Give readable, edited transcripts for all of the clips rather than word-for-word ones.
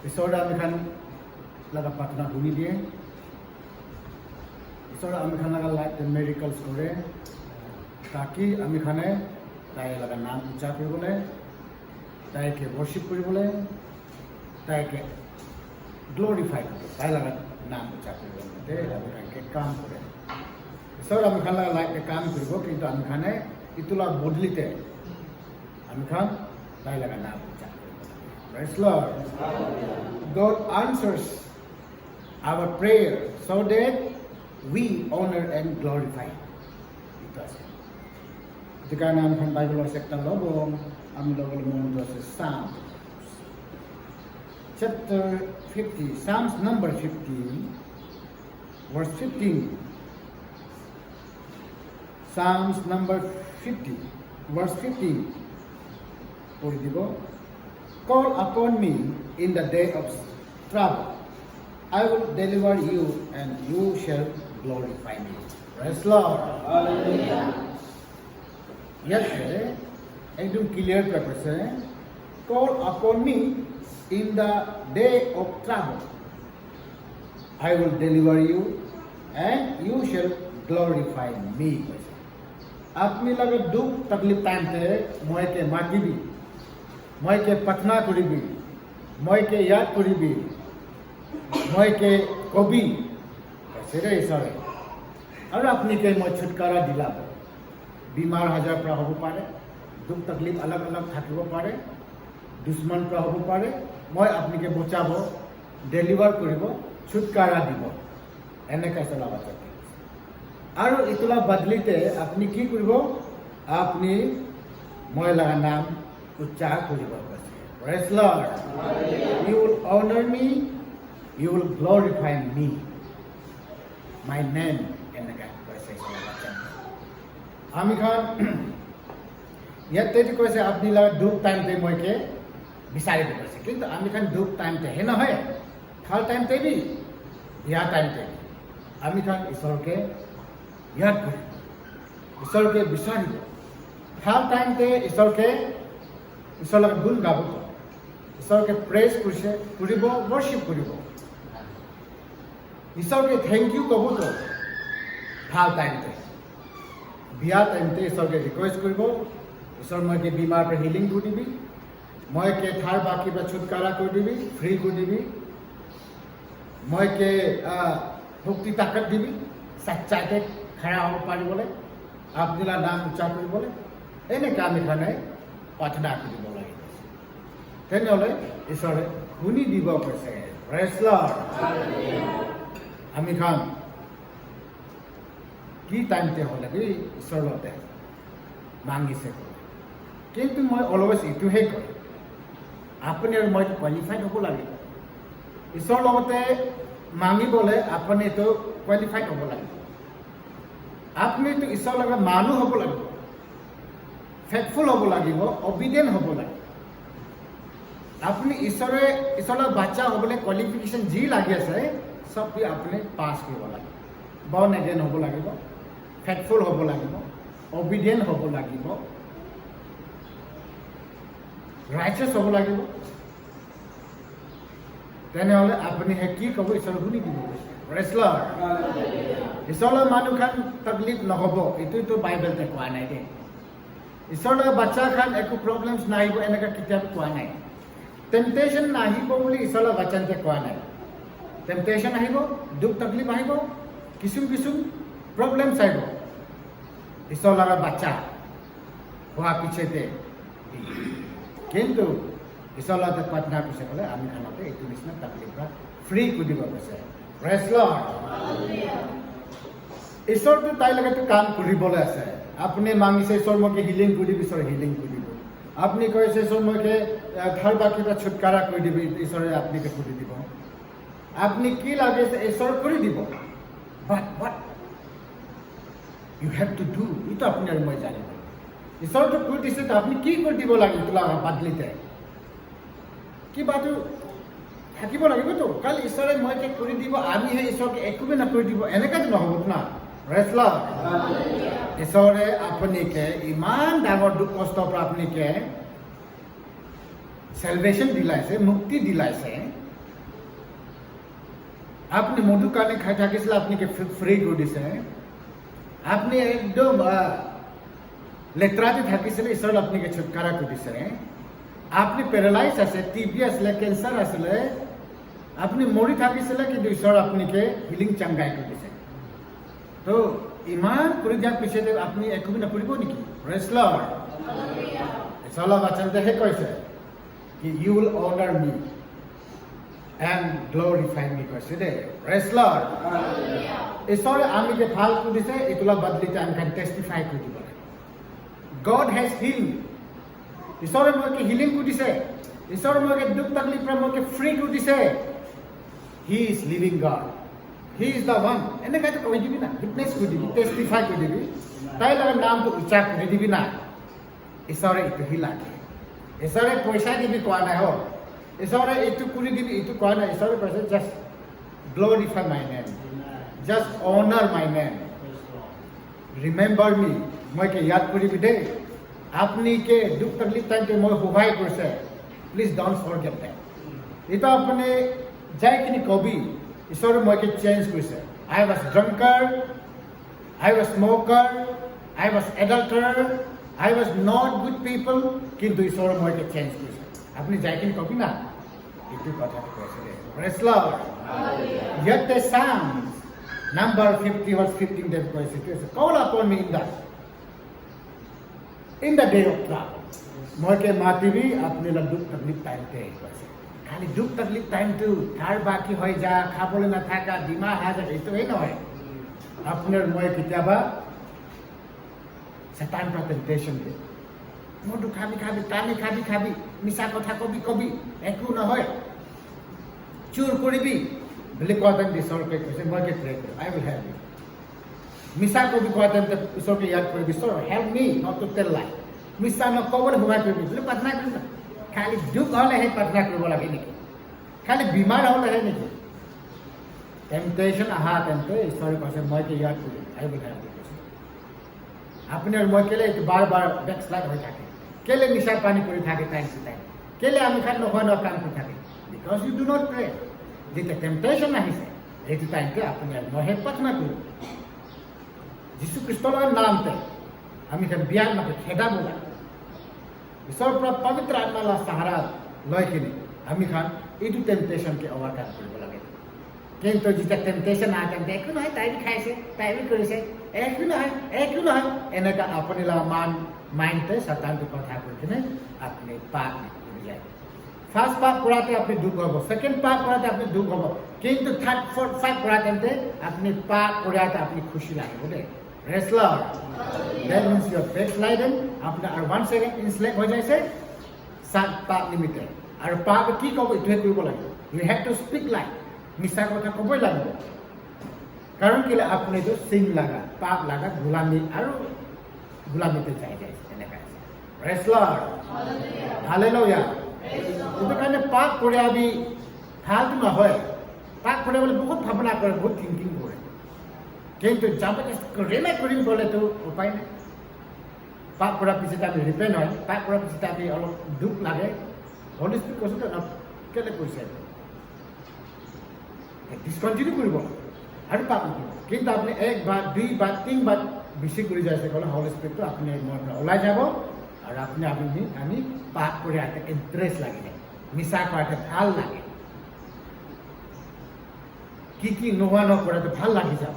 ঈশ্বৰে আমি খান লগা প্ৰাৰ্থনা শুনি দিয়ে ঈশ্বৰে আমি খান লগা লাইফ মেৰিকলছ কৰে তাকি আমি খানে তাই লগা নাম উচ্চাৰ কৰিবলৈ তাইকে worship কৰিবলৈ তাইকে glorify কৰে তাই লগা নাম উচ্চাৰ কৰিবলৈ আমি খানকে কাম কৰে ঈশ্বৰ আমি খান লগা লাইফে কাম কৰিব কিন্তু আমি খানে ইটোলা বদলিতে আমি খান তাই লগা নাম উচ্চাৰ কৰিব praise Lord God answers our prayer so that we honor and glorify it আছে jika naam kan Bible sekta lobong ami lobong mon Psalm chapter 50 Psalms number 15 verse 15 Psalms number 50 verse 15 pori dibo call upon me in the day of trouble I will deliver you and you shall glorify me. Praise Lord. Hallelujah. Yes, ekdom clear purpose hai. Call upon me in the day of trouble. I will deliver you and you shall glorify me. Apni laga dukh taklif time te moi ke magibi. Moi ke patna koribi. Moi ke yad koribi. মই কে কবি সেটাই ঈশ্বৰে আৰু আপুনি কে মই ছুটকাৰা দিলাম বিমাৰ হাজাৰ পৰা হ'ব পাৰে দুখ তকলিফ অলগ অলগ থাকিব পাৰে দুশ্মন পৰা হ'ব পাৰে মই আপুনিকে বচাব ডেলিভাৰ কৰিব ছুটকাৰা দিব এনেকৈ চলাব চাগে আৰু ইটোলা বদলিতে আপুনি কি কৰিব আপুনি মই লগা নাম উচ্চাৰ কৰিব praise Lord you will honor me You will glorify me, my name, and the God process. Ami khan, yat tedi koise apni laga duk time te moi ke bisari de koise. Kintu ami khan duk time te hai na hai, thal time te bhi, ya time te. Ami khan isor ke yad kori, isor ke bisari de. Thal time te isor laga gun gabo, isor ke praise kuribo, worship kuribo. ঈশ্বৰকে thank you ক'ব তো ভাল টাইমতে বিয়া টাইমতে ঈশ্বৰকে request কৰিব ঈশ্বৰ মইকে বিমাৰ পৰা হিলিং কৰি দিবি মইকে থাৰ বাকী পৰা ছুটকাৰা কৰি দিবি ফ্ৰী কৰি দিবি মইকে শক্তি তাকত দিবি সচ্চাকে খাৰা হ'ব পাৰিবলৈ আপোনাৰ নাম উচ্চাৰ কৰিবলৈ এনেকৈ আমি খানে প্ৰাৰ্থনা কৰিব লাগিব তেনেহ'লে ঈশ্বৰে শুনি দিব কৈছে praise Lord আমি খান কি টাইমতে হ'লে বি ঈশ্বৰতে মাগিছে কিন্তু মই অলৱেজ এইটোহে কয় আপুনি আৰু মই কোৱালিফাইড হ'ব লাগিব ঈশ্বৰৰ লগতে মাগিবলৈ আপুনিতো কোৱালিফাইড হ'ব লাগিব আপুনিতো ঈশ্বৰৰ লগত মানুহ হ'ব লাগিব ফেথফুল হ'ব লাগিব অবিডিয়েণ্ট হ'ব লাগিব আপুনি ঈশ্বৰৰ বাচ্চা হ'বলৈ কোৱালিফিকেশ্যন যি লাগি আছে সব भी अपने पास কৰিব লাগিব born again হ'ব লাগিব faithful হ'ব লাগিব obedient হ'ব লাগিব righteous হ'ব লাগিব তেনেহ'লে আপুনি কি ক'ব ঈশ্বৰ শুনি দিব praise Lord ঈশ্বৰৰ মানুহ খান তকলিফ নহ'ব এইটোতো বাইবেলতে কোৱা নাই দেই ঈশ্বৰৰ বাচ্চা খান একো প্ৰব্লেমছ নাহিব এনেকুৱা কিতাপ কোৱা নাই টেম্পটেশ্যন নাহিব বুলি ঈশ্বৰৰ বাচ্চাতে কোৱা নাই টেম্পটেশ্যন আহিব দুখ তকলিফ আহিব কিছু প্ৰব্লেমছ আহিব ঈশ্বৰ লগা বাচ্চা হোৱা পিছতে কিন্তু ঈশ্বৰ লগতে প্ৰাৰ্থনা কৰিছে ক'লে আমি খানতে এইটো নিচিনা তকলিফ পৰা ফ্ৰী কৰি দিব কৈছে praise Lord ঈশ্বৰটো তাইৰ লগতে কাম কৰিবলৈ আছে আপুনি মাগিছে ঈশ্বৰ মইকে হিলিং কৰি দিব ঈশ্বৰে হিলিং কৰি দিব আপুনি কৈছে ঈশ্বৰ মইকে ঘৰ বাকী পৰা ছুটকাৰা কৰি দিব ঈশ্বৰে আপুনিকে কৰি দিব আপনি কি লাগে ঈশ্বৰ কৰি দিব বাট what you have to do এটা আপনি আৰু মই জানিব ঈশ্বৰটো কৰি দিছে তো আপনি কি কৰি দিব লাগে তোলা বাদলিতে কিবাটো থাকিব লাগিব তো কালি ঈশ্বৰে মইকে কৰি দিব আমি হে ঈশ্বৰকে একোবে নকৰি দিব এনেকাটো নহ'ব না praise Lord ঈশ্বৰে আপুনিকে ইমান ডাঙৰ দুখ কষ্ট পৰা আপুনিকে salvation দিলাইছে মুক্তি দিলাইছে আপনি মধু কানে খাই থাকিছিল আপনাকে ফ্রি করে দিছে আপনি একদম লেত্রাতে থাকিছিল ঈশ্বর আপনাকে ছুটকারা করে দিছে আপনি প্যারালাইজ আছে টিবি আসলে ক্যান্সার আসলে আপনি মরি থাকিছিল কিন্তু ঈশ্বর আপনাকে হিলিং চাঙ্গাই করে দিছে তো ইমান করে যার পিছনে আপনি একো নকৰিব নেকি প্রেজ লর্ড চলা বাচনতে হে কৈছে কি you will honour me and glorify me কৈছে দে প্রেজ লর্ড ঈশ্বরে আমিকে ভাল করে দিছে এগুলা বদলিতে আমি can testify করে দিব God has healed ঈশ্বরে মোকে হিলিং করে দিছে ঈশ্বরে মোকে দুঃখ তকলিফ পৰা মোকে ফ্রি করে দিছে he is living God he is the one এনেকা তো কই দিবি না উইটনেস করে দিবি টেস্টিফাই করে দিবি তাই লাগে নাম তো উচ্চার করে দিবি না ঈশ্বরে একটু হিলাকে ঈশ্বরে পয়সা দিবি কোয়া নাই হোক ঈশ্বরে একটু করে দিবি একটু কোয়া নাই ঈশ্বরে কৈছে just glorify my name just honour my name remember me মইকে ইয়াদ কৰিবি দে আপনি কে দুঃখ তকলিফ টাইমতে মই সহায় কৰিছে প্লিজ ডোন্ট ফৰগেট দ্যাট এটা আপনি যাই কিনি কবি ঈশ্বৰে মইকে চেঞ্জ কৰিছে I was ড্ৰাঙ্কাৰ I was স্মোকাৰ I was এডাল্টাৰ I was not good পিপল কিন্তু ঈশ্বৰে মইকে চেঞ্জ কৰিছে আপনি যাই কিনি কবি না একটু কথা কৈছে praise Lord yet the psalms number 50 verse 15 that কৈছে call upon me in the day of trouble মইকে মাতিবি আপনি দুঃখ তকলিফ টাইমতে কৈছে খালি দুঃখ তকলিফ টাইমটো ধার বাকি হয়ে যা খাবলে না থাকা ডিমা হাজার এইটোই নহয় আপনার মই কেতিয়াবা শয়তান পৰা টেম্পটেশন দিয়ে মধু খাবি খাবি টানি খাবি খাবি মিছা কথা কবি কবি একো নহয় চুর কৰিবি বুলি কোৱা ঈশ্বৰকে কৈছে মইকে প্ৰে কৰোঁ আই উইল হেল্প ইউ মিছা কবি কোৱা টাইমতে ঈশ্বৰকে ইয়াদ কৰিবি ঈশ্বৰ help me not to tell লাই মিছা নকবলৈ সহায় কৰিবি বুলি প্ৰাৰ্থনা কৰিম খালি দুখ হ'লেহে প্ৰাৰ্থনা কৰিব লাগে নেকি খালি বিমাৰ হ'লেহে নেকি টেম্পটেশ্যন আহা তেন্তে ঈশ্বৰে কৈছে মইকে ইয়াদ কৰিম আই উইল হেল্প ইউ আপনি আৰ মই কেলে বাৰ বাৰ বেকস্লাইড হৈ থাকে কেলে নিশা পানী কৰি থাকে টাইম টু টাইম কেলে আমি খালি নহয় ন কাম কৰি থাকে because you do not pray যেতিয়া টেম্পটেশ্যন আহিছে সেইটো টাইমতে আপুনি আৰ মইহে প্ৰাৰ্থনা কৰোঁ যীশু খ্ৰীষ্টৰ নামতে আমি খান বিয়াৰ মাতে খেদাব লাগে ঈশ্বৰৰ পৰা পবিত্ৰ আত্মাৰ সাহাৰা লৈ কিনে আমি খান এইটো টেম্পটেশ্যনকে অভাৰকাম কৰিব লাগে কিন্তু যেতিয়া টেম্পটেশ্যন আহে তেন্তে একো নহয় তাই খাইছে তাই কৰিছে একো নহয় এনেকা আপুনি মাইণ্ডতে শতানটো কথা কৈ কিনে আপুনি পাপ কৰি যায় ফাৰ্ষ্ট পাপ কৰাতে আপুনি দুখ হ'ব সেকেন্ড পাপ কৰাতে আপুনি দুখ হ'ব কিন্তু থাৰ্ড ফোৰ্থ পাপ কৰাতে আপুনি পাপ কৰাতে আপুনি খুশি লাগিব দেই praise Lord that means your backsliding আপনার আর 1 সেকেন্ড ইনস্লেভ হৈ যাইছে সাত পাপ নিমিত্তে আর পাপ কি কব এটোহে কৰিব লাগিব you have to speak like মিছা কথা কবই লাগিব কারণ কেলে আপনি তো সিং লাগা পাপ লাগা গোলামি আর গোলামিতে যাই এনেকা প্রেজ লর্ড হালেলুয়া এটা কারণে পাপ করে আমি ফালতু নহয় পাপ করে বলে বহুত ভাবনা করে বহুত থিঙ্কিং করে কিন্তু জবরদস্ত রিমে করিম বলে তো উপায় নাই পাপ করার পিছনে আমি রিপেন্ট হয় পাপ করার পিছনে আমি অলপ দুঃখ লাগে হলি স্পিরিট কৈছে তো কেলে কৈছে ডিসকন্টিনিউ কৰিব আৰু পাপ নকৰিব কিন্তু আপনি একবার দুইবার তিনবার বেশি করে যাইছে গেলে হলি স্পিরিট আপনি মন ওলাই যাব আর আপনি আমি পাপ করে একটা ইন্টারেস্ট লাগে মিছা করাতে ভাল লাগে কি নোহোৱা নকৰাতে ভাল লাগি যাব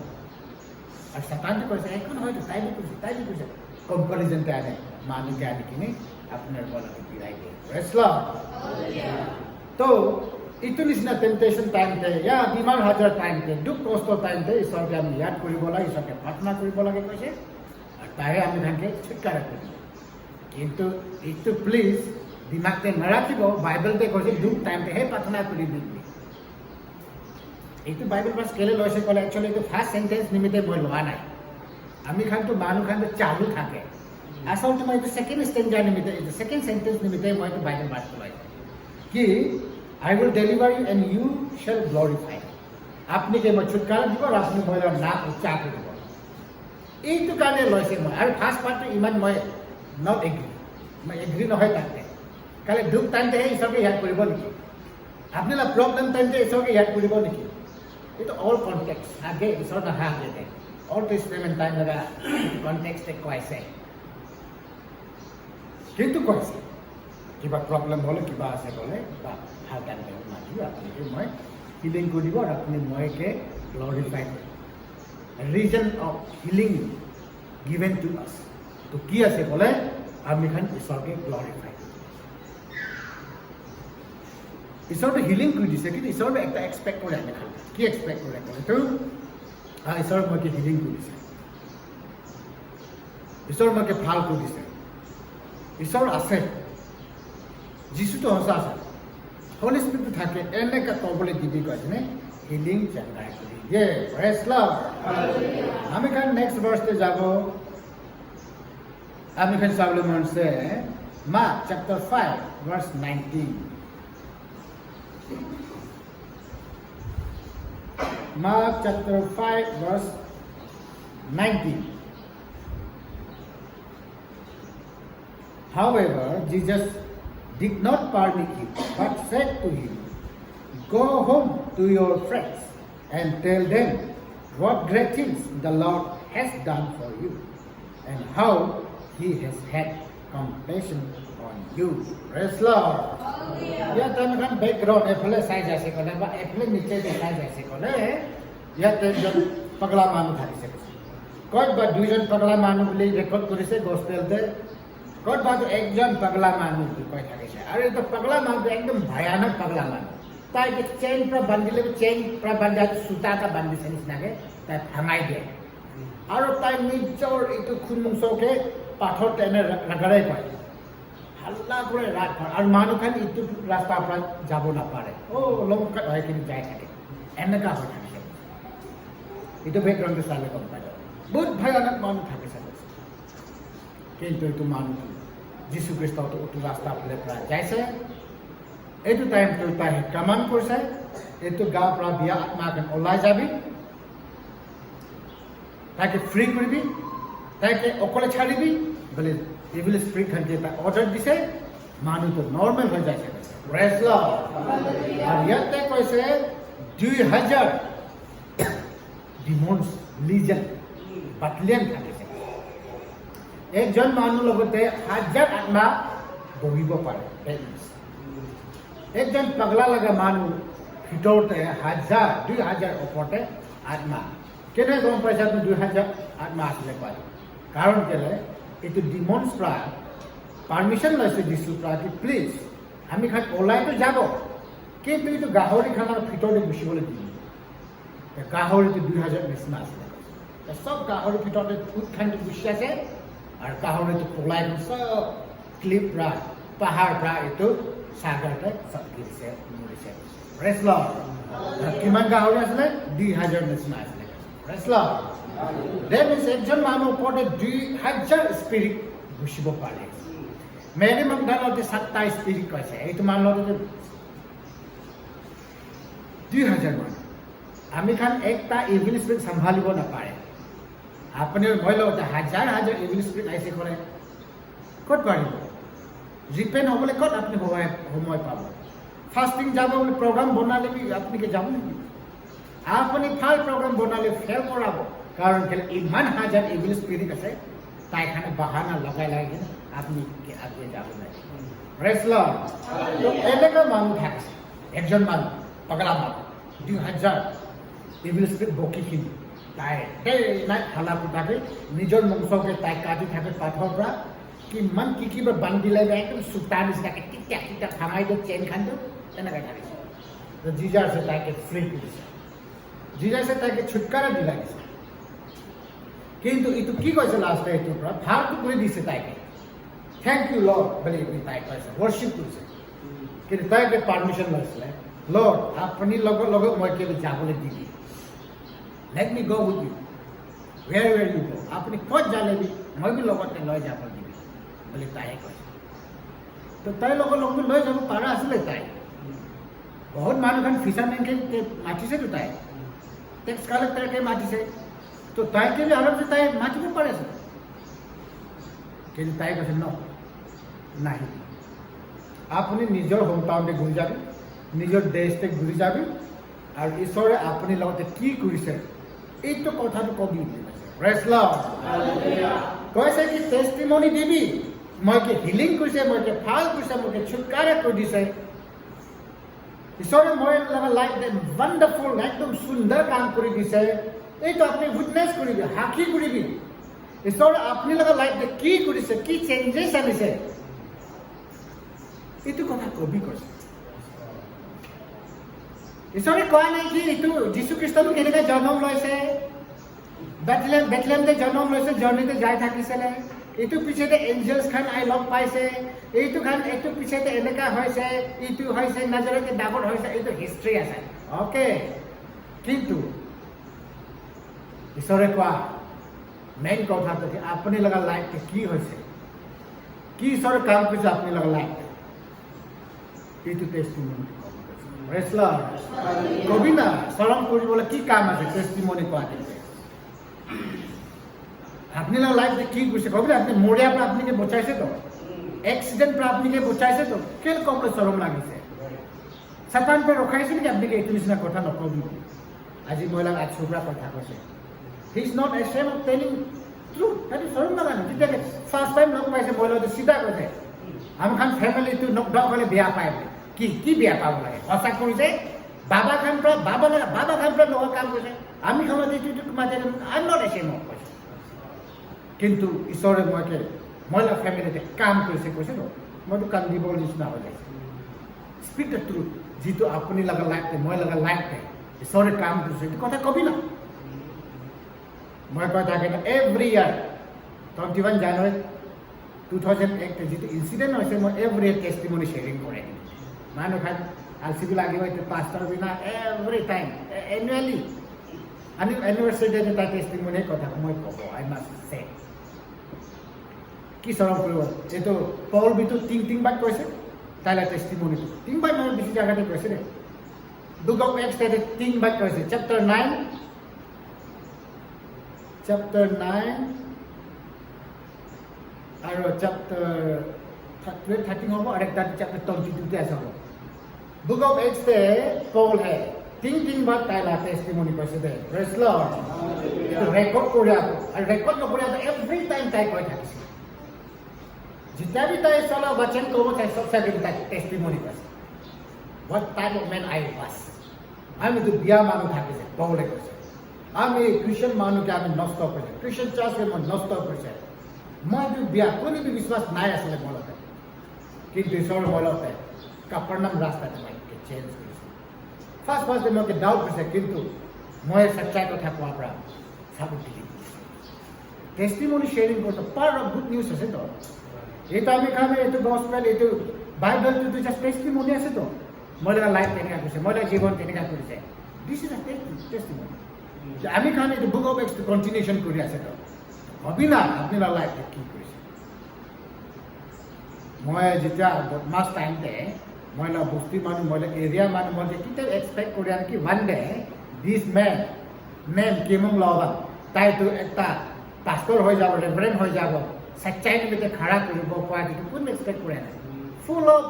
আর শতানটো কৈছে এখন হয়তো তাই কৈছে কম্পারিজনতে আনে মানুষকে আনি কিনে আপনার গলাকে গিরাই দিয়ে প্রেজ লর্ড তো ইটো নিচিনা টেম্পটেশ্যন টাইমতে ইয়া বিমাৰ হাজাৰ টাইমতে দুখ কষ্ট টাইমতে ঈশ্বৰকে আমি ইয়াদ কৰিব লাগে ঈশ্বৰকে প্ৰাৰ্থনা কৰিব লাগে কৈছে আৰু তাহে আমি ধানকে ছুটকাৰা কৰিম কিন্তু এইটো প্লিজ দিমাগতে নাৰাখিব বাইবেলতে কৈছে দুখ টাইমতেহে প্ৰাৰ্থনা কৰি দিবি এইটো বাইবেল ভাৰ্চ কেলে লৈছে ক'লে একচুৱেলি এইটো ফাৰ্ষ্ট চেণ্টেন্স নিমিত্তে মই লোৱা নাই আমি খানটো মানুহ খানটো চালু থাকে আচলতে মই এইটো ছেকেণ্ড ষ্টেঞ্জাৰ নিমিত্তে এইটো ছেকেণ্ড চেণ্টেন্স নিমিত্তে মই এইটো বাইবেল ভাৰ্চটো লৈছোঁ কি I will deliver you and you shall glorify me. আপনি কে মই ছুটকাৰা দিব আৰু আপুনি মই নাম উচ্চাৰ কৰিব এইটো কাৰণে লৈছে মই আৰু ফাৰ্ষ্ট পাৰ্টটো ইমান মই নট এগ্ৰি মই এগ্ৰি নহয় তাতে কালি দুখ টাইমতেহে ঈশ্বৰকে ইয়াদ কৰিব নেকি আপোনাৰ প্ৰব্লেম টাইমতে ঈশ্বৰকে ইয়াদ কৰিব নেকি itu all context age isor na age de all testament time laga context e koise কিন্তু koise কিবা প্রবলেম হলে কিবা আছে বলে বা হালকা দেব মাটি আপনাকে মই হিলিং করিব আর আপনি ময়কে গ্লোরিফাই করব reason of healing given to us তো কি আছে বলে আমি খান ঈশ্বরকে গ্লোরিফাই ঈশ্বরকে হিলিং করে দিছে কিন্তু ঈশ্বরকে একটা এক্সপেক্ট করে আমি খান কি এক্সপেক্ট করে বলে তো ঈশ্বর মকে হিলিং করে দিছে ঈশ্বর মকে ভাল করে দিছে ঈশ্বর আছে যিশু তো সঁচা আছে হোলি স্পিরিট থাকে এনেকা কবলে দিবি কইছে নে হিলিং চাঙ্গাই করি ইয়ে প্রেজ লর্ড আমি খান নেক্সট ভার্সে যাব আমি খান সলোমন সে Mark chapter 5 verse 19 Mark chapter 5 verse 19 However, Jesus did not permit him, but said to him, Go home to your friends and tell them what great things the Lord has done for you and how he has had compassion on you. Praise Lord. Ya time kan background apple size aise kole ba apple niche de size aise kole ya time pagla manu thaki se koi ba duijon pagla manu boli record korise gospel te কত বাদ একজন পাগলা মানুষ কয় থাকে আর এই তো পাগলা মানুষ একদম ভয়ানক পাগলা মানুষ তাই চেইন পুরা বান্ধিলে চেইন পুরা বান্ধা সুতাটা বান্ধিছে নিচিনাকে তাই ভাঙাই দিয়ে আৰু তাই নিজৰ এইটো খুনমুংচকে পাথৰ টেনে ৰাগাৰাই পায় হাল্লা কৰে ৰাত আৰু মানুহখান ইটো ৰাস্তাৰ পৰা যাব নাপাৰে লংকা হয় কিন্তু যাই থাকে এনেকা হৈ থাকে এইটো বেকগ্ৰাউণ্ডটো চালে গম পায় বহুত ভয়ানক মানুহ থাকে কিন্তু এইটো মানুহ যীশু খ্ৰীষ্ট অটো ৰাস্তা ফালে পৰা যাইছে এইটো টাইমটো তাই কামান কৰিছে এইটো গাঁৱৰ পৰা বিয়া আত্মাখন ওলাই যাবি তাকে ফ্ৰী কৰিবি তাকে অকলে ছাড়িবি বলে ইভিল স্পিৰিট খানকে তাই অৰ্ডাৰ দিছে মানুহটো নৰ্মেল হৈ যাইছে প্ৰেজ লৰ্ড আৰু ইয়াতে কৈছে 2000 ডিমনছ লিজেন বাটলিয়ান থাকিছে একজন মানুহ লগতে 1000 আত্মা বহিব পাৰে একজন পাগলা লগা মানুহ ভিতৰতে 2000 ওপৰতে আত্মা কেনে গম পাইছা তুমি 2000 আত্মা আছিলে কয় কাৰণ কেলে এইটো ডিমনছ পৰা পাৰ্মিশ্যন লৈছে যিছুৰ পৰা কি প্লিজ আমি খান ওলাইতো যাব কিন্তু এইটো গাহৰি খানাৰ ভিতৰতে গুচিবলৈ দিম গাহৰিটো 2000 নিচিনা আছিলে সব গাহৰি ভিতৰতে ফুট খান্দি গুচি আছে আৰু গাহৰিটো পলাই সব ক্লিপ পৰা পাহাৰ পৰা এইটো সাগৰতে চটকিছে মৰিছে প্ৰেজ লৰ্ড কিমান গাহৰি আছিলে 2000 নিচিনা আছিলে প্ৰেজ লৰ্ড দেন একজন মানুহ ওপৰতে 2000 স্পিৰিট গুচিব পাৰে মেৰী মগদালতে 7টা স্পিৰিট কৈছে এইটো মানুহৰ 2000 মানুহ আমি খান একটা ইভিল স্পিৰিট চম্ভালিব নাপাৰে আপুনি ভয় লগতে 1000 ইভিল স্পিৰিট আইছে কৰে ক'ত পাৰিব রিপেন হবলে কত আপনি সময় পাব ফাস্টিং যাব বলে প্রোগ্রাম বনালে আপনি কি যাব নাকি আপনি ফাল প্রোগ্রাম বনালে ফেল করাব কারণ ইমান 1000 ইভিল স্পিরিট আছে তাই এখানে বাহানা লাগাই লাগে আপনি আগে যাব না প্রেজ লর্ড তো এলাকা মানুষ থাকছে একজন মানুষ পাগলা মানুষ 2000 ইভিল স্পিরিট বকি কিনি তাই নাই খালা পুতাকে নিজৰ মংসকে তাই কাটি থাকে পাথৰ পৰা কিমান কি বান্ধি লাগে একদম সুতা নিচিনাকে টিকা টিকা ভাঙাই দিয়ে চেইন খানটো তেনেকৈ থাকিছে জিজাছে তাইকে ফ্ৰী কৰিছে জিজাছে তাইকে ছুটকাৰা দি লাগিছে কিন্তু এইটো কি কৈছে লাষ্টে এইটোৰ পৰা ভালটো কৰি দিছে তাইকে থেংক ইউ লৰ্ড বুলি তাই কৈছে ৱৰ্শ্বিপ কৰিছে কিন্তু তাইকে পাৰ্মিশ্যন লৈছিলে লৰ্ড আপুনি লগত মই কেলৈ যাবলৈ দিবি let me go with you where you go আপুনি ক'ত যালেবি মই বি লগতে লৈ যাব দিবি বুলি তাইয়ে কৈছে তো তাই লগত লৈ যাব পাৰা আছিলে তাই বহুত মানুহখন ফিচাৰমেনকে মাতিছেতো তাই টেক্স কালেক্টৰকে মাতিছে তো তাইকে আৰামছে তাই মাতিব পাৰে কিন্তু তাই কৈছে ন নাহি আপুনি নিজৰ হোম টাউনতে ঘূৰি যাবি নিজৰ দেশতে ঘূৰি যাবি আৰু ঈশ্বৰে আপুনি লগতে কি কৰিছে এইটো কথাটো কবি প্ৰেজ লৰ্ড কৈছে কি টেষ্টিমনি দিবি মই কি হিলিং কৰিছে মই কি ভাল কৰিছে মই কি ছুটকাৰা কৰি দিছে ঈশ্বৰে মই লাইফ ৱাণ্ডাৰফুল একদম সুন্দৰ কাম কৰি দিছে এইটো আপুনি উইটনেছ কৰিবি সাক্ষী কৰিবি ঈশ্বৰে আপুনি লগত লাইফত কি কৰিছে কি চেঞ্জেছ আনিছে এইটো কথা কবি কৈছে ঈশ্বৰে কোৱা নাই কি এইটো যীশু খ্ৰীষ্টটো কেনেকৈ জন্ম লৈছে বেথলেহেমতে জন্ম লৈছে জাৰ্ণিতে যাই থাকিছিলে এইটো পিছতে এঞ্জেলছ খান আই লগ পাইছে এইটো পিছতে এনেকুৱা হৈছে এইটো হৈছে নাজাৰতে ডাঙৰ হৈছে এইটো হিষ্ট্ৰী আছে অ'কে কিন্তু ঈশ্বৰে কোৱা মেইন কথাটো কি আপুনি লগা লাইফটো কি হৈছে কি ঈশ্বৰে কাম কৰিছে আপুনি লগা লাইফ এইটো টেষ্টিমনি প্ৰেজ লৰ্ড কবি না চৰম কৰিবলৈ কি কাম আছে টেষ্টিমনি কোৱা আপনি লোক লাইফ কি করছে কবি আপনি মরিয়া পর আপনি বচাইছে তো এক্সিডেন্ট পর আপনি বচাইছে তো কেন কমলে চরম লাগিছে সাতান পর রখাইছে নাকি আপনি এইটো নিচিনা কথা নকবি আজি মহিলা আজ ছোকরা কথা কৈছে he is not ashamed of telling truth সেইটো চরম লাগা না যেটা ফার্স্ট টাইম লগ পাইছে মহিলাটো সিধা কৈছে আমি খান ফ্যামিলিটো নকডাউন হলে বিয়া পায় কি বিয়া পাব লাগে সঁচা কৰিছে বাবা খান পৰা লগৰ কাম কৰিছে আমি খানত এইটো মাজে আই নট এশেম অফ কৈছে কিন্তু ঈশ্বৰে মহিলা ফেমিলিতে কাম কৰিছে কৈছে ন মইতো কান্দিব নিচিনা হৈ যাইছে স্পীক দ্য ট্ৰুথ যিটো আপুনি লগা লাইফতে মই লগা লাইফতে ঈশ্বৰে কাম কৰিছে এইটো কথা কবি না মই কৈ থাকে এভৰি ইয়াৰ 21 জানুৱাৰী 2001 যিটো ইনচিডেণ্ট হৈছে মই এভৰি ইয়াৰ টেষ্টিমনি শ্বেয়াৰিং কৰে মানুহ খান আলচিবি লাগিব এইটো পাঁচটাৰ বিনা এভৰি টাইম এনুৱেলি আমি এনিভাৰ্চাৰী ডে তাৰ টেষ্টিমনি কথা মই ক'ব আই মাষ্ট চে কি চৰম কৰিব এইটো পল বিটো তিনিবাৰ কৈছে তাইলে টেষ্টিমনিটো তিনিবাৰ নহয় বেছি জাগাতে কৈছে দে বুক অফ এক্স তাইতে তিনিবাৰ কৈছে চেপ্টাৰ 9 আৰু চেপ্টাৰ 13 হ'ব আৰু একটা চেপ্টাৰ 22 আছে হ'ব বুক অফ এক্স তে পল হে তিনিবাৰ তাইলা টেষ্টিমনি কৈছে দে প্ৰেজ লৰ্ড এইটো ৰেকৰ্ড কৰি আকৌ আৰু ৰেকৰ্ড নকৰি আকৌ এভৰি টাইম তাই কৈ থাকিছে जितना भी ताई साला वचन को वो सबसे बड़ी टेस्टिमनी कर what type of man I was আমি তো বিয়া মানুহ থাকিছে পৌলে কৈছে আমি খ্ৰীষ্টান মানুহকে আমি নষ্ট কৰিছে খ্ৰীষ্টান চাৰ্চকে মই নষ্ট কৰিছে মইতো বিয়া কোনো বিশ্বাস নাই আছিলে মলতে কিন্তু ঈশ্বৰৰ মলতে কাপৰনাম ৰাস্তাতে মই চেঞ্জ কৰিছে ফাৰ্ষ্ট মই ডাউট কৰিছে কিন্তু মই সচ্চাই কথা কোৱাৰ পৰা চাবুক দিলি টেষ্টিমনি শ্বেয়াৰিং কৰোঁতে পাৰ্ট অফ গুড নিউজ আছে তো এইটো আমি খামে এইটো গছপেল এইটো বাইবেলটো জাষ্ট টেষ্টিমনি আছে তো মই লগা লাইফ তেনেকুৱা কৰিছে মই লগা জীৱন তেনেকুৱা কৰিছে দিছ ইজ এ টেষ্টিমনি আমি খান এইটো বুক অফ এক্স কণ্টিনিউশ্যন কৰি আছে তো ভাবি না আপোনাৰ লাইফটো কি কৰিছে মই যেতিয়া বদমাছ টাইমতে মই লগা বস্তি মানুহ মই লগা এৰিয়া মানুহ মই কেতিয়াও এক্সপেক্ট কৰি আৰু কি ওৱান ডে দিছ মেন নেম কিমং লবা তাইতো এটা পাষ্টৰ হৈ যাব ৰেভাৰেণ্ড হৈ যাব सच्चाई में खड़ा कर कोई एक्सपेक्ट करे ना फुल ऑफ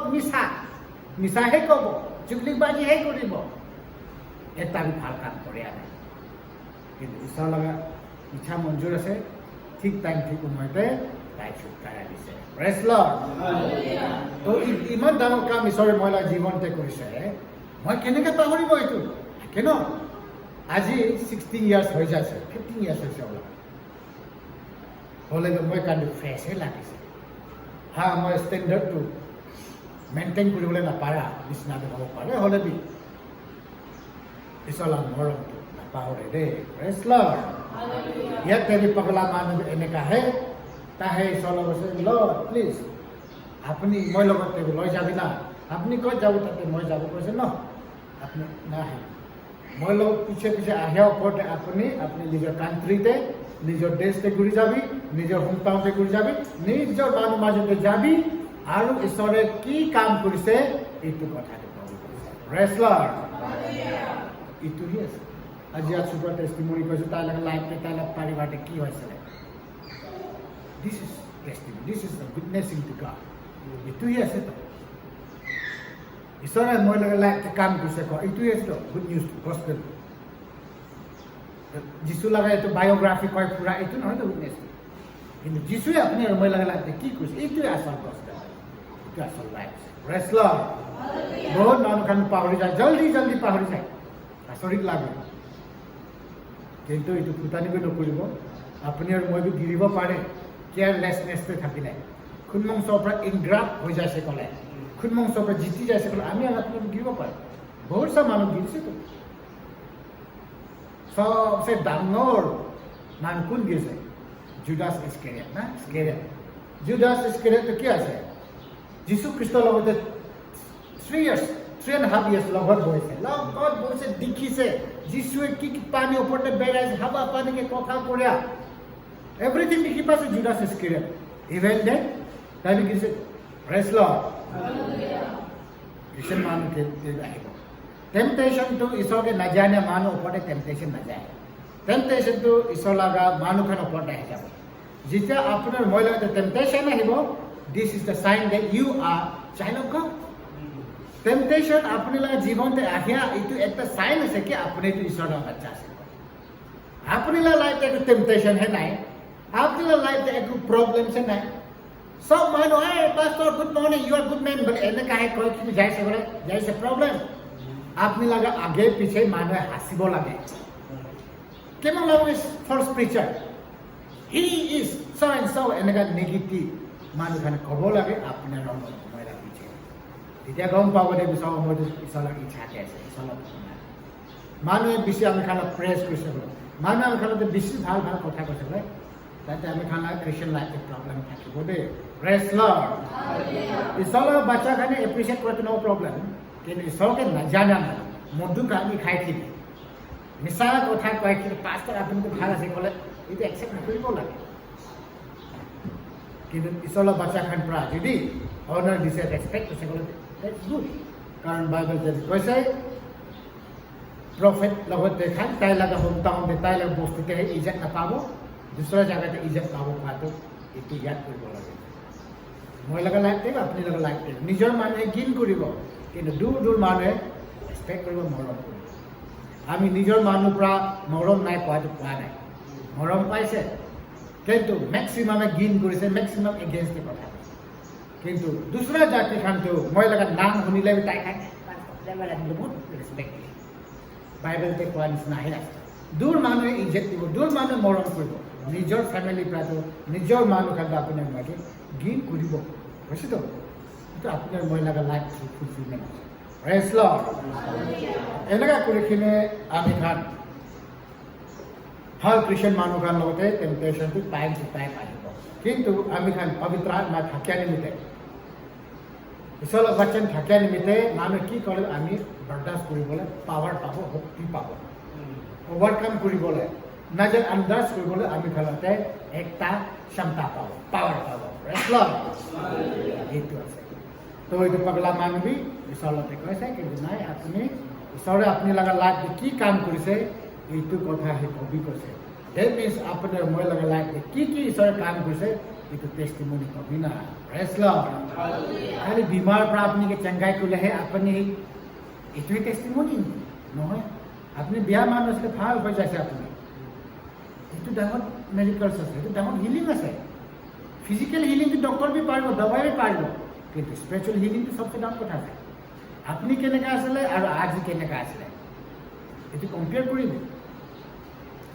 मिसा है कब चुगलीबाजी है करिब এটা भी ভাল কাম करे आने কিন্তু ঈশ্বৰ লগা ইচ্ছা মঞ্জুৰ আছে ঠিক টাইম ঠিক সময়তে তাই ছুটকাৰা দিছে প্ৰেজ লৰ্ড তো ইমান ডাঙৰ কাম ঈশ্বৰে মহিলা জীৱনতে কৰিছে মই কেনেকৈ পাহৰিব এইটো কেন আজি 16 ইয়াৰ্ছ হৈ যাইছে 15 ইয়াৰ্ছ হৈছে অলপ হলে মই কান্দি ফ্ৰেছহে লাগিছে হা মই ষ্টেণ্ডাৰ্ডটো মেইনটেইন কৰিবলৈ নাপাৰা নিচিনাটো হ'ব পাৰে হ'লে বি ঈশ্বৰৰ মৰমটো নাপাহৰে দেই প্ৰেজ লৰ্ড ইয়াত যদি পগলা মানুহ এনেকুৱাহে তাহে ঈশ্বৰৰ কৈছে লৰ্ড প্লিজ আপুনি মই লগত লৈ যাবি না আপুনি ক'ত যাব তাতে মই যাব কৈছে ন আপুনি নাহে মই লগত পিছে আহিয়া ওপৰতে আপুনি নিজৰ কাণ্ট্ৰিতে নিজৰ দেশতে ঘূৰি যাবি নিজৰ হোম টাউনতে ঘূৰি যাবি নিজৰ মানুহ মাজতে যাবি আৰু ঈশ্বৰে কি কাম কৰিছে এইটো কথাটো প্ৰেজ লৰ্ড এইটোহে আছে আজি আছুপৰা টেষ্টিমনি কৈছোঁ তাই লগত লাইফতে তাই লগত পাৰিবাৰতে কি হৈছিলে this is testimony this is the witnessing to God এইটোহে আছে তো ঈশ্বৰে মই লাইফ কাম কৰিছে কয় এইটোৱে গুড নিউজ গস্পেল যিচু লগা এইটো বায়োগ্ৰাফি কয় পুৰা এইটো নহয়তো গুড নিউজ কিন্তু যিচুৱে আপুনি আৰু মই লগা লাইফ কি কৰিছে এইটোৱে আচল গস্পেল এইটো আচল লাইফ প্ৰেজ লৰ্ড বহুত মানুহখন পাহৰি যায় জলদি পাহৰি যায় আচৰিত লাগে কিন্তু এইটো ফুটানিকৈ নকৰিব আপুনি আৰু মইতো গিৰিব পাৰে কেয়াৰলেছনেছটো থাকিলে খুনমংসৰ পৰা ইনগ্ৰাফ হৈ যাইছে ক'লে খুনমংসৰ পৰা জিতি যাইছে ক'লে আমি আৰু আপোনাক গিৰিব পাৰে বহুত চব মানুহ গিৰিছেতো সবচে ডাঙৰ মানুহ কোন গিৰিছে জুদাছ ইস্কেৰিয়ট না ইস্কেৰিয়ট জুদাছ ইস্কেৰিয়টটো কি আছে যীশু খ্ৰীষ্টৰ লগতে 3.5 years লগত বহিছে লগত বহিছে দেখিছে যিশুৱে কি পানী ওপৰতে বেৰাইছে হাৱা পানীকে কথা কৰে এভৰিথিং দেখি পাইছে জুদাছ ইস্কেৰিয়ট ইভেন দেন তাই দেখিছে প্ৰেজ লৰ্ড খ্ৰীষ্টান মানুহকে আহিব টেম্পটেশ্যনটো ঈশ্বৰকে নাজানে মানুহ ওপৰতে টেম্পটেশ্যন নাযায় টেম্পটেশ্যনটো ঈশ্বৰ লগা মানুহখন ওপৰতে আহি যাব যেতিয়া আপোনাৰ মই লগতে টেম্পটেশ্যন আহিব this is the sign that you are child of God temptation আপুনি লগা জীৱনতে আহিয়া এইটো এটা চাইন আছে কি আপুনি এইটো ঈশ্বৰৰ বাচ্চা আছে আপুনি লগা লাইফতে একো টেম্পটেশ্যনহে নাই আপুনি লগা লাইফতে একো প্ৰব্লেমছে নাই সব মানুহ pastor good morning you are good men বোলে এনেকাহে কৈ কিন্তু যাইছে বোলে যাইছে প্ৰব্লেম আপনি লগা আগে পিছে মানুহে হাসিব লাগে কেমন লাগে false preacher he is so and so এনেকা নেগেটিভ মানুহখানে ক'ব লাগে আপোনাৰ সময় লাগিছে তেতিয়া গম পাব দে সব সময়টো ঈশ্বৰৰ ইচ্ছাতে আছে ঈশ্বৰৰ মানুহে বেছি আমি খানা প্ৰেছ কৰিছে বোলে মানুহে আমি খানাতে বেছি ভাল ভাল কথা কৈছে বোলে তাতে আমি খানা খ্ৰীষ্টান লাইফত প্ৰব্লেম থাকিব দেই প্ৰেছ লৰ্ড ঈশ্বৰৰ বাচ্চাখানে এপ্ৰিচিয়েট কৰাটো নো প্ৰব্লেম কিন্তু ঈশ্বৰকে নাজানা মানুহ মধু কামি খাই থাকি মিছা কথা কয় কিন্তু পাষ্টৰ আপুনিতো ভাল আছে ক'লে এইটো একচেপ্ট নকৰিব লাগে কিন্তু ঈশ্বৰৰ বাচ্চাখান পৰা যদি অনাৰ দিছে ৰেচপেক্ট কৰিছে ক'লে দ্যাটছ গুড কাৰণ বাইবেল যে কৈছে প্ৰফেট লগত দেখান তাই লগা হোম টাউনতে তাই লগা বস্তুতে ইজ্জত নাপাব দুসৰা জায়গাতে ইজ্জত পাব খোৱাটো এইটো ইয়াদ কৰিব লাগে মই লগা লাইফ দিব আপুনি লগা লাইফ দিব নিজৰ মানুহে ঘিণ কৰিব কিন্তু দূৰ দূৰ মানুহে ৰেচপেক্ট কৰিব মৰম কৰিব আমি নিজৰ মানুহৰ পৰা মৰম নাই পোৱাটো পোৱা নাই মৰম পাইছে কিন্তু মেক্সিমামে ঘিণ কৰিছে মেক্সিমাম এগেইনষ্ট কথা কিন্তু দুসৰা জাতি খানটো মই লগা নাম শুনিলে তাই খাই বহুত ৰেচপেক্ট দিয়ে বাইবেলতে কোৱা নিচিনা আহি আছে দূৰ মানুহে ইজ্জত দিব দূৰ মানুহে মৰম কৰিব নিজৰ ফেমিলিৰ পৰাতো নিজৰ মানুহ খানটো আপোনাৰ মইকে ঘিণ কৰিব বুজিছেতো এইটো আপোনাৰ মই লগা লাইফ ফুলফিলমেণ্ট আছে প্ৰেজ লৰ্ড এনেকুৱা কৰি কিনে আমি খান ভাল খ্ৰীষ্টান মানুহ খান লগতে টেম্পটেশ্যনটো টাইম টু টাইম আহিব কিন্তু আমি খান পবিত্ৰ আত্মা থাকিয়া নিমিত্তে ঈশ্বৰৰ বাচ্চান থাকিয়া নিমিত্তে মানুহে কি কৰে আমি বৰদাস্ত কৰিবলৈ পাৱাৰ পাব শক্তি পাব অভাৰকাম কৰিবলৈ নজৰ আন্দাজ কৰিবলৈ আমি খালতে একটা ক্ষমতা পাব পাৱাৰ পাব প্ৰেজ লৰ্ড এইটো আছে তো এইটো পাগলা মানবী ঈশ্বৰতে কৈছে কিন্তু নাই আপুনি ঈশ্বৰে আপুনি লগা লাইফত কি কাম কৰিছে এইটো কথা সেই কবি কৈছে ডেট মিনছ আপোনাৰ মই লগা লাইফত কি ঈশ্বৰে কাম কৰিছে এইটো টেষ্টিমনি কবি না প্ৰেজ লৰ্ড খালি বেমাৰ পৰা আপুনি চেংগাই কৰিলেহে আপুনি এইটোৱে টেষ্টিমনি নহয় আপুনি বেয়া মানুহ আছিলে ভাল হৈ যাইছে আপুনি এইটো ডাঙৰ মেডিকেলছ আছে এইটো ডাঙৰ হিলিং আছে ফিজিকেল হিলিংটো ডক্টৰ বি পাৰিব দবাই বি পাৰিব কিন্তু স্পিৰিচুৱেল হিলিংটো সবচে ডাঙৰ কথা আছে আপুনি কেনেকৈ আছিলে আৰু আজি কেনেকৈ আছিলে এইটো কম্পেয়াৰ কৰিব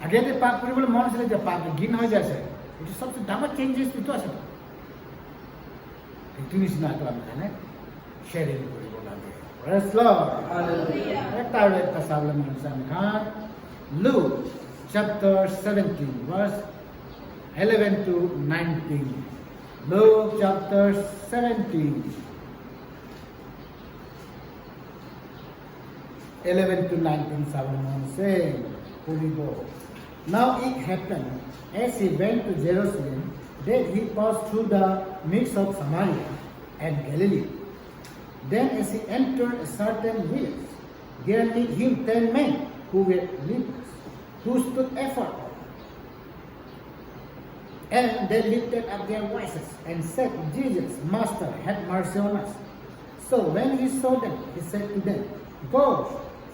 আগতে পাপ কৰিবলৈ মন আছিলে যে পাপ ঘিণ হৈ যাইছে এইটো সবচে ডাঙৰ চেঞ্জেছ এইটো আছে এইটো নিচিনাটো আমি কাৰণে শ্বেয়াৰিং কৰিব লাগে প্ৰেজ লৰ্ড এটা আৰু এটা চাবলৈ মন আছে আমি খান look chapter 17 verse 11 to 19 Luke chapter 17 11 to 19 Solomon saying, Holy God. Now it happened as he went to Jerusalem that he passed through the midst of Samaria and Galilee. Then as he entered a certain village, there met him 10 men who were lepers, who stood afar off. And they lifted up their voices and said, Jesus, Master, have mercy on us. So when he saw them, he said to them, Go,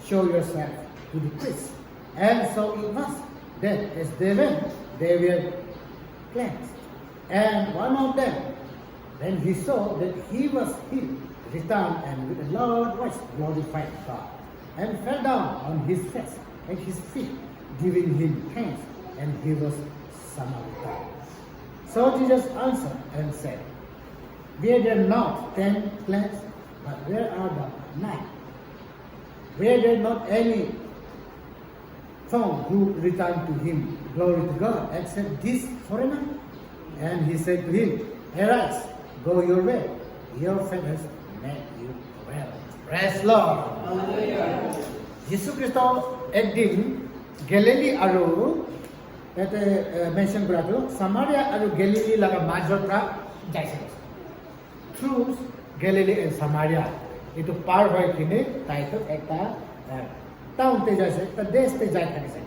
show yourself to the priest. And so it was that as they went, they were cleansed. And one of them, when he saw that he was healed, returned and with a loud voice glorified God, and fell down on his face at his feet, giving him thanks, and he was Samaritan. So Jesus answered and said, Were there not 10 cleansed? But where are the 9? Were there not any found who returned to him, glory to God, except this foreigner? And he said to him, Arise, go your way. Your faith has made you well. Praise Lord. যীশু খ্ৰীষ্ট একদিন গেলিলী আৰু ইয়াতে mention কৰাটো সামাৰিয়া আৰু গেলিলী লগা মাজৰ পৰা যাইছে থ্ৰু গেলিলী এণ্ড সামাৰিয়া এইটো পাৰ হৈ কিনে তাইতো একটা টাউনতে যাইছে একটা দেশতে যাই থাকিছে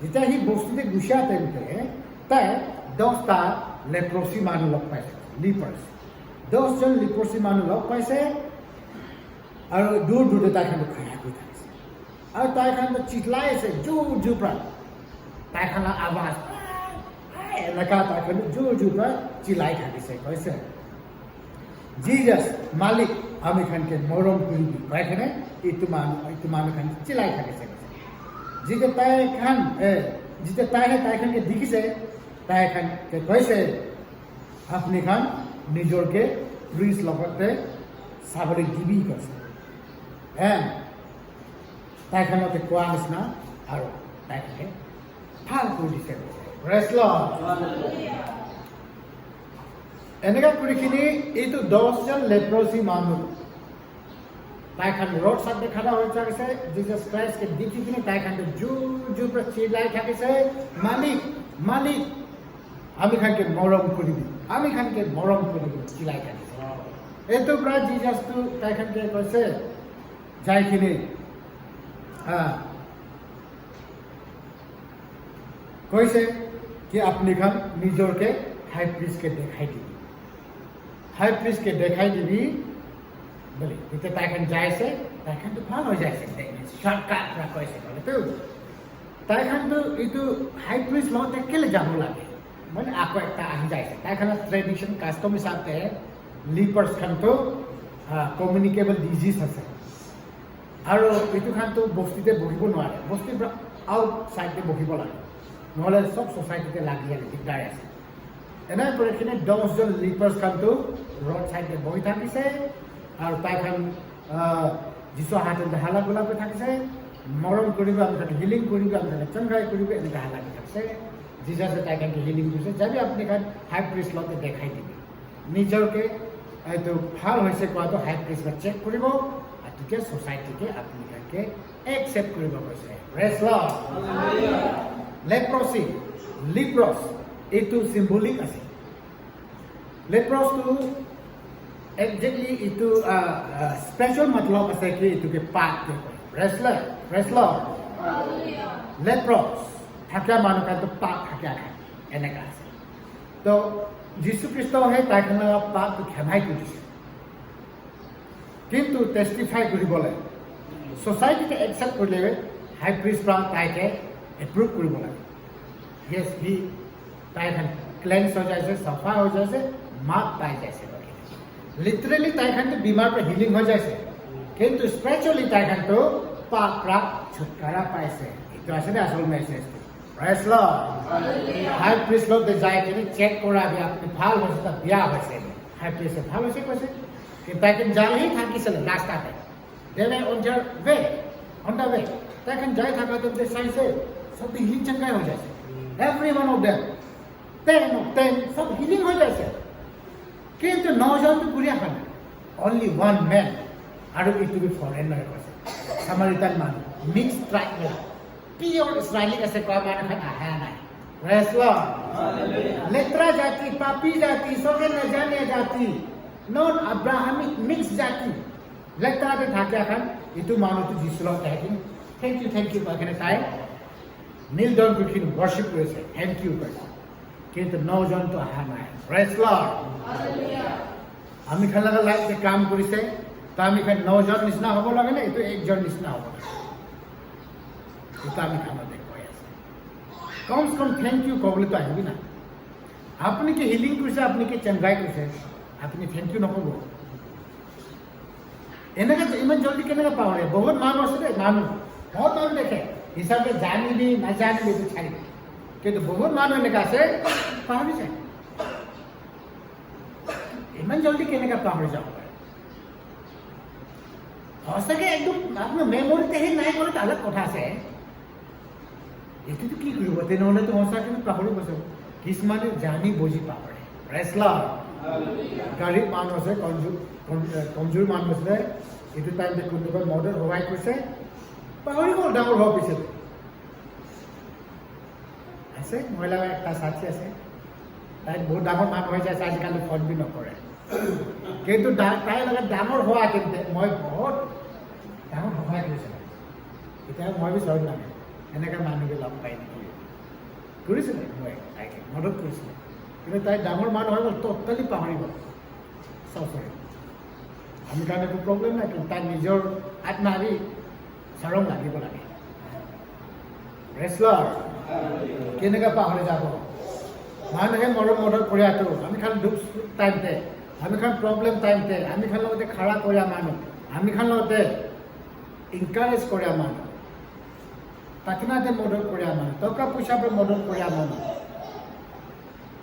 যেতিয়া সি বস্তুতে গুচা তেন্তে তাই 10টা লেপ্ৰচি মানুহ লগ পাইছে লিপাৰ্ছ 10জন লিপ্ৰচি মানুহ লগ পাইছে আৰু দূৰ দূৰতে তাইখানটো খানা কৰি থাকিছে আৰু তাইখানটো চিটলাই আছে জোৰ পৰা তাইখানা আৱাজ এনেকা তাইখানটো জোৰ পৰা চিলাই থাকিছে কৈছে জিজাছ মালিক আমি খানকে মৰম কৰিবি কয়খানে এইটো মানুহ খান চিলাই থাকিছে যেতিয়া তাইখানকে দেখিছে তাইখানকে কৈছে আপুনি খান নিজৰকে প্ৰিজ লগতে চাবলৈ দিবি কৈছে তাইখানতে কোৱা নিচিনা আৰু তাইখানে ভাল কৰি দিছে এনেকা কৰি কিনি এইটো 10জন লেপ্ৰচি মানুহ তাইখান ৰোড চাইডে খাড়া হৈ থাকিছে জিজাছ ক্ৰাইষ্টকে দেখি কিনে তাইখানটো জোৰ পৰা চিলাই থাকিছে মালিক আমি খানকে মৰম কৰিবি চিলাই থাকিছে এইটোৰ পৰা জিজাছটো তাইখানকে কৈছে যাই কিনে কৈছে কি আপুনি খান নিজৰকে হাই প্ৰিষ্টকে দেখাই দিবি বলে যেতিয়া তাইখান যাইছে তাইখানটো ভাল হৈ যাইছে শৰ্টকাট পৰা কৈছে বলেতো তাইখানটো এইটো হাই প্ৰিষ্ট লগতে কেলে যাব লাগে মানে আকৌ একটা আহি যাইছে তাইখানৰ ট্ৰেডিশ্যন কাষ্টম হিচাপে লিপাৰ্ছ খানটো কমিউনিকেবল ডিজিজ আছে আৰু এইটো খানটো বস্তিতে বহিব নোৱাৰে বস্তিৰ পৰা আউট চাইডে বহিব লাগে নহ'লে চব ছ'চাইটিতে লাগি আনি দিগদাৰ আছে এনে কৰি কিনে 10জন লিপাৰ্ছ খানটো ৰোড চাইডে বহি থাকিছে আৰু তাইখান যিছু হাতত হালা গোলা কৰি থাকিছে মৰম কৰিব আমি তাকে হিলিং কৰিব আমি তাকে চংগাই কৰিব এনেকৈ হালা কৰি থাকিছে জিজাছে তাইখানকে হিলিং কৰিছে যাবি আপুনি খান হাই প্ৰিষ্ট লগতে দেখাই দিবি নিজৰকে এইটো ভাল হৈছে কোৱাটো হাই প্ৰিষ্টে চেক কৰিব আৰু তেতিয়া ছ'চাইটিকে আপুনি তাকে একচেপ্ট কৰিব কৈছে প্ৰেজ লৰ্ড লেপ্ৰচি লিপ্ৰছ এইটো চিম্বলিক আছে লেপ্ৰছটো একজেক্টলি এইটো স্পেচিয়েল মতলব আছে কি এইটোকে পাপ প্ৰেজ লৰ্ড লেপ্ৰছ থাকা মানুহ কাৰণেতো পাপ থাকে এনেকা আছে তো যীশু খ্ৰীষ্টহে তাইখানৰ পাপটো ক্ষমাই কৰি দিছে কিন্তু টেষ্টিফাই কৰিবলৈ ছ'চাইটিতে একচেপ্ট কৰিলে হাই প্ৰিষ্ট পৰা তাইকে এপ্ৰুভ কৰিব লাগে ইয়েছ তাইখান ক্লেন্স হৈ যাইছে চাফা হৈ যাইছে মাপ পাই যাইছে লিটাৰেলি তাইখানটো বিমাৰ পৰা হিলিং হৈ যাইছে কিন্তু স্পিৰিচুৱেলি তাইখানটো পাপ পৰা ছুটকাৰা পাইছে এইটো আছিলে আচল মেছেজটো প্ৰেজ লৰ্ড হাই প্ৰিষ্ট লগতে যাই কিনে চেক কৰাবি আপুনি ভাল হৈছে তাত বিয়া হৈছে হাই প্ৰিষ্টে ভাল হৈছে কৈছে কিন্তু তাইখান যায়েই থাকিছিলে ৰাস্তাতে দেনে অন দ্য ৱে তাইখান যাই থাকাতে চাইছে সব হিলিং চংগাই হৈ যাইছে এভৰি ওৱান অফ দেম 10 সব হিলিং হৈ যাইছে কিন্তু 9জনটো বুঢ়িয়া খানা অনলি 1 মেন আৰু এইটো ফৰেনাৰ কৈছে সামাৰিটান মানুহ মিক্স ট্ৰাইব পিয়ৰ ইছৰাইলিক আছে কোৱা মানুহ খান আহা নাই প্ৰেজ লৰ্ড লেত্ৰা জাতি পাপী জাতি সবে নজানে জাতি নন আব্ৰাহামিক মিক্স জাতি লেত্ৰাতে থাকে এখন এইটো মানুহটো যিছুলক থাকে থেংক ইউ কৈকেনে তাই নীল ডাউন কৰি ৱৰ্শ্বিপ কৰিছে থেংক ইউ কৈছে কিন্তু 9জনটো অহা নাই প্ৰেজ লৰ্ড আমি খান লগা লাইফে কাম কৰিছে তো আমি খান 9জন নিচিনা হ'ব লাগে নে এইটো 1জন নিচিনা হ'ব লাগে এইটো আমি খানতে কৈ আছোঁ কমছে কম থেংক ইউ ক'বলৈতো আহিবি না আপুনি কি হিলিং কৰিছে আপুনি কি চেংগাই কৰিছে আপুনি থেংক ইউ নক'ব এনেকৈ ইমান জলদি কেনেকৈ পাহৰে বহুত মানুহ আছে দেই মানুহ বহুত মানুহ দেখে হিচাপে জানিবি নাজানিবি এইটো চাৰিবি কিন্তু বহুত মানুহ এনেকৈ আছে পাহৰি যায় ইমান জলদি কেনেকৈ পাহৰি যাব পাৰে সঁচাকৈ একদম আপোনাৰ মেমৰিতে সেই নাই ক'লে তালৈ কথা আছে এইটোতো কি কৰিব তেনেহ'লেতো সঁচাকৈ পাহৰি গৈছে কিছুমানে জানি বুজি পাহৰে ৰেচলাৰ গাড়ীত মানুহ আছে কমজোৰ মানুহ আছিলে এইটো টাইমতে কোনোবাই মদত সহায় কৰিছে পাহৰি গ'ল ডাঙৰ হোৱাৰ পিছত আছে মহিলা একটা সাথী আছে তাই বহুত ডাঙৰ মানুহ হৈ যাইছে আজিকালি ফোন বি নকৰে কিন্তু তাইৰ লগত ডাঙৰ হোৱা কিন্তু মই বহুত ডাঙৰ সহায় কৰিছিলোঁ এতিয়া মই বি চৰণ লাগে এনেকৈ মানুহবোৰ লগ পাই নেকি কৰিছিলে মই তাইক মদত কৰিছিলে কিন্তু তাই ডাঙৰ মানুহ হৈ গ'ল ট'টেলি পাহৰি গ'ল চৰি আমি কাৰণে একো প্ৰব্লেম নাই কিন্তু তাই নিজৰ আত্মাহাৰী চৰণ লাগিব লাগে ৰেচলাৰ কেনেকৈ পাহৰি যাব মানুহে মৰম মদত কৰি আছো আমি খান দুখ টাইমতে আমি খান প্ৰব্লেম টাইমতে আমি খান লগতে খাৰা কৰা মানুহ আমি খান লগতে ইনকাৰেজ কৰা মানুহ তাকিনাতে মদত কৰা মানুহ টকা পইচাৰ পৰা মদত কৰা মানুহ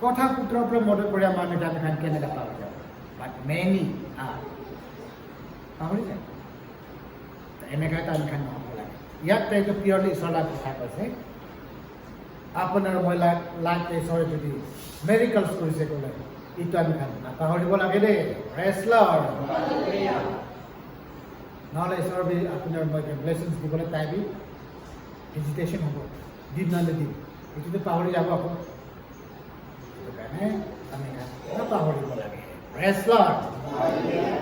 কথা পুত্ৰৰ পৰা মদত কৰা মানুহ আমি খান কেনেকৈ পাহৰি যাব বাট মেনি পাহৰি যায় এনেকৈ আমি খান নহ'ব লাগে ইয়াত এইটো পিয়ৰলি ঈশ্বৰৰ কথা কৈছে আপোনাৰ মই লাখ ঈশ্বৰে যদি মেৰিকলছ কৰিছে ক'লে এইটো আমি খান নাপাহৰিব লাগে দেই ৰেচলাৰ নহ'লে ঈশ্বৰ আপোনাৰ মই ব্লেছিংছ দিবলৈ তাই বি হেজিটেশ্যন হ'ব দিম নহ'লে দিম এইটোতো পাহৰি যাব আকৌ সেইটো কাৰণে আমি নাপাহৰিব লাগে ৰেচলাৰ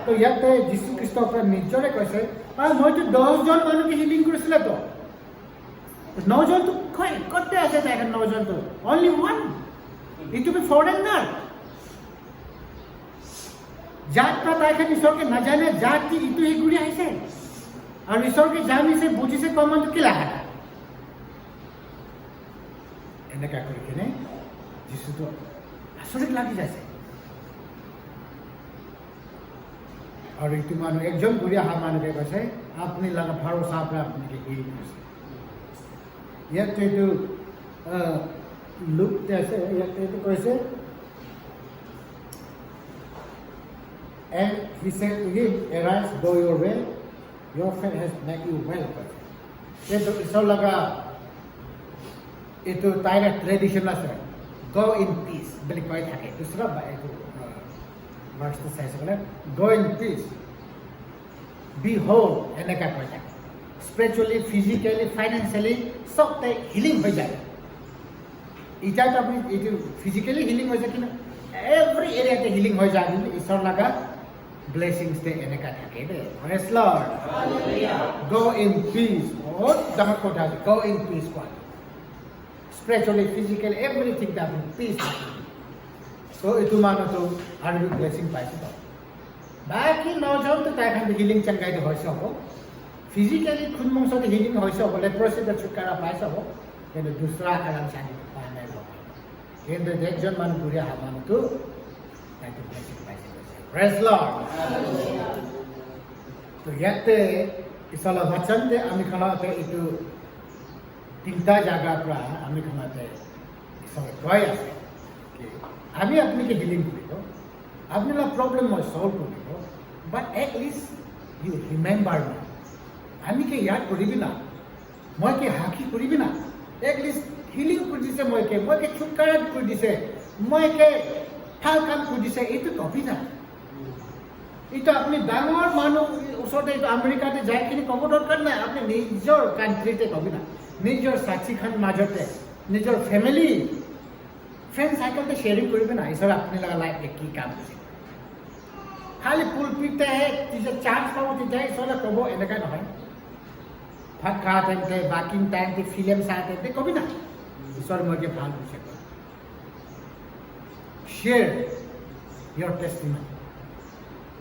তো ইয়াতে যীশুখ্ৰীষ্টই নিজৰে কৈছে আৰু মইতো 10জন মানুহকে হিলিং কৰিছিলে তো 9জনটো ক'তে আছে তাই 9জনটো অনলি ওৱান ইটো বি ফৰেনাৰ জাত বা তাইখন ঈশ্বৰকে নাজানে জাত কি ইটো সি ঘূৰি আহিছে আৰু ঈশ্বৰকে জানিছে বুজিছে কমানটো কি লাগা এনেকুৱা কৰি কিনে যীশুটো আচৰিত লাগি যাইছে আৰু এইটো মানুহ একজন ঘূৰি অহা মানুহকে কৈছে আপুনি লগা ভৰসা পৰা আপোনাকে হিল কৰিছে ইয়াতে এইটো লুকতে আছে ইয়াতে এইটো কৈছে and he said to him arise go your way your faith has made you well কিন্তু ঈশ্বৰ লগা এইটো তাইৰ ট্ৰেডিশ্যন আছে go in peace বুলি কৈ থাকে দুসৰা এইটো ভাৰ্চটো চাইছে বোলে go in peace be whole এনেকুৱা কৈ থাকে স্পিৰিচুৱেলি ফিজিকেলি ফাইনেন্সিয়েলি চবতে হিলিং হৈ যায় এতিয়াতো আপুনি এইটো ফিজিকেলি হিলিং হৈছে কিন্তু এভৰি এৰিয়াতে হিলিং হৈ যায় কিন্তু ঈশ্বৰ লগা ব্লেছিংছতে এনেকুৱা থাকে দেই ৰেচলাৰ go in peace বহুত ডাঙৰ কথা আছে go in peace কোৱা স্পিৰিচুৱেলি ফিজিকেলি এভৰিথিং আপুনি পিচ তো এইটো মানুহটো আৰু ব্লেছিং পাইছে তো বাকী 9জনটো তাইখন হিলিং চেংগাইটো হৈছে হ'ব ফিজিকেলি খুন মংসতে হিলিং হৈছে হ'ব লেপ্ৰচিতে ছুটকাৰা পাইছে হ'ব কিন্তু দুসৰা আৰাম চানি পোৱা নাই হ'ব কিন্তু একজন মানুহ ঘূৰি অহা মানুহটো তাইটো ব্লেছিং পাইছে ৰেচলাৰ তো ইয়াতে ঈশ্বৰৰ বচনতে আমি খানাতে এইটো 3টা জাগাৰ পৰা আমি খানাতে ঈশ্বৰে কৈ আছে কি আমি আপোনাকে হিলিং কৰিব আপোনাৰ প্ৰব্লেম মই সলভ কৰিব বাট এটলিষ্ট ইউ ৰিমেম্বাৰ মি আমি কি ইয়াদ কৰিবি না মই কি হাঁকি কৰিবি না এটলিষ্ট হিলিং কৰি দিছে মই কি ছুটকাৰা কৰি দিছে মই ভাল কাম কৰি দিছে এইটো কবি না এইটো আপুনি ডাঙৰ মানুহ ওচৰতে এইটো আমেৰিকাতে যাই কিনি ক'ব দৰকাৰ নাই আপুনি নিজৰ কাণ্ট্ৰিতে কবি না নিজৰ সাক্ষীখন মাজতে নিজৰ ফেমিলি ফ্ৰেণ্ড চাইকেলতে শ্বেয়াৰিং কৰিবি না ঈশ্বৰ আপুনি লগা লাইফে কি কাম কৰিছে খালি পুলপিতেহে তেতিয়া চান্স পাব তেতিয়া ঈশ্বৰে ক'ব এনেকুৱা নহয় ভাত খোৱা টাইমতে বাকিং টাইমতে ফিল্ম চাই টাইমতে কবি না ঈশ্বৰ মই ভাল কৰিছে শ্বেয়াৰ ইয়ৰ টেষ্টিমনি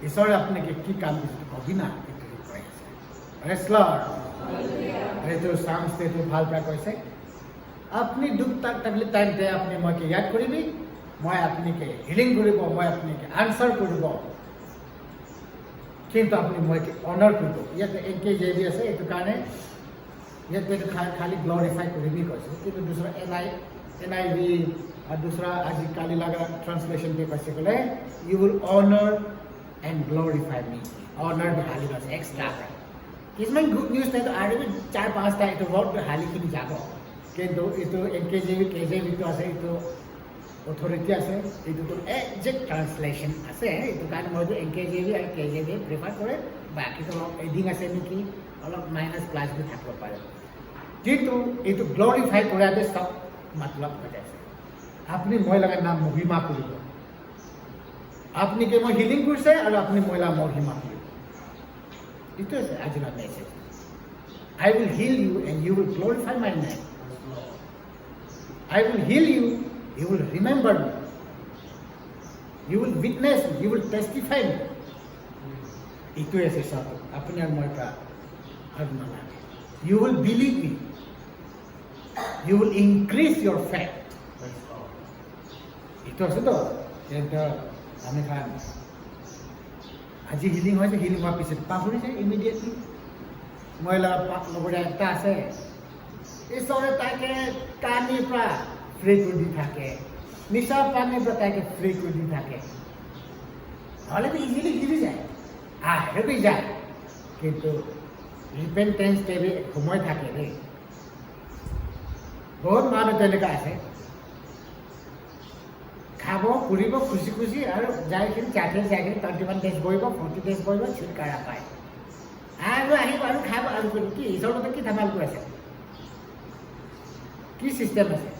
ঈশ্বৰে আপোনাক কি কাম দিছে কবি না কৈ আছে ৰেছলাৰ এইটো চান্স এইটো ভাল পাই কৈছে আপুনি দুখ থাকিলে টাইমতে আপুনি মইকে ইয়াদ কৰিবি মই আপোনাকে হিলিং কৰিব মই আপোনাকে আনচাৰ কৰিব কিন্তু আপুনি মইকে অনাৰ কৰিব ইয়াতে NKJV আছে এইটো কাৰণে ইয়াতে খালি গ্লৰিফাই কৰিবি কৈছে কিন্তু দুসৰা NIV और दूसरा आजिकाली लगा ट्रांसलेशन पे कैसे बोले you will honour and glorify me honour भी हाली बस एक्स्ट्रा है इसमें गुड न्यूज़ था तो आगे भी 4-5 था तो बहुत हाली की नहीं जागो কিন্তু এইটো NKJV KJV আছে এইটো অথৰিটি আছে এইটো তো এক্সাক্ট ট্ৰান্সলেশ্যন আছে এইটো কাৰণে মই NKJV আৰু KJV প্ৰিফাৰ কৰে বাকিটো অলপ এডিং আছে নেকি অলপ মাইনাছ প্লাছ বি থাকিব পাৰে কিন্তু এইটো গ্লোৰিফাই কৰাতে সব মতলব হৈ যায় আপনি মহিলাৰ নাম মহিমা কৰিব আপনি কে মই হিলিং কৰিছে আৰু আপনি মহিলা মহিমা কৰিব এইটো আছে আজিৰ message I will heal you and you will glorify my name. I will heal you, you will remember me. You will witness me, you will testify me. Itu আছে সব আপনি আর মই কা আত্মা লাগে You will believe me. You will increase your faith. itu আছে তো এটা আমি খান আজি হিলিং হয়েছে হিলিং হওয়ার পিছনে পাহরি যায় ইমিডিয়েটলি মহিলা লগরে একটা আছে ঈশ্বরে তাকে কানির পৰা ফ্ৰি কৰে দি থাকে নিশা পানিৰ পৰা তাকে ফ্রি করে দি থাকে হলে তো ইজিলি হিলি যায় হেবি যায় কিন্তু রিপেন্টেন্স টেবি সময় থাকে রে বহুত মানুষ তেনেকা আছে খাব ফুৰিব খুচি খুচি আৰু যাই কিনে চাকৰি 21 days বহিব 40 days বহিব ছুটকাৰা পায় আৰু আহিব আৰু খাব আৰু কি ঈশ্বৰৰ মতে কি ধামাল কৰি আছে কি চিষ্টেম আছে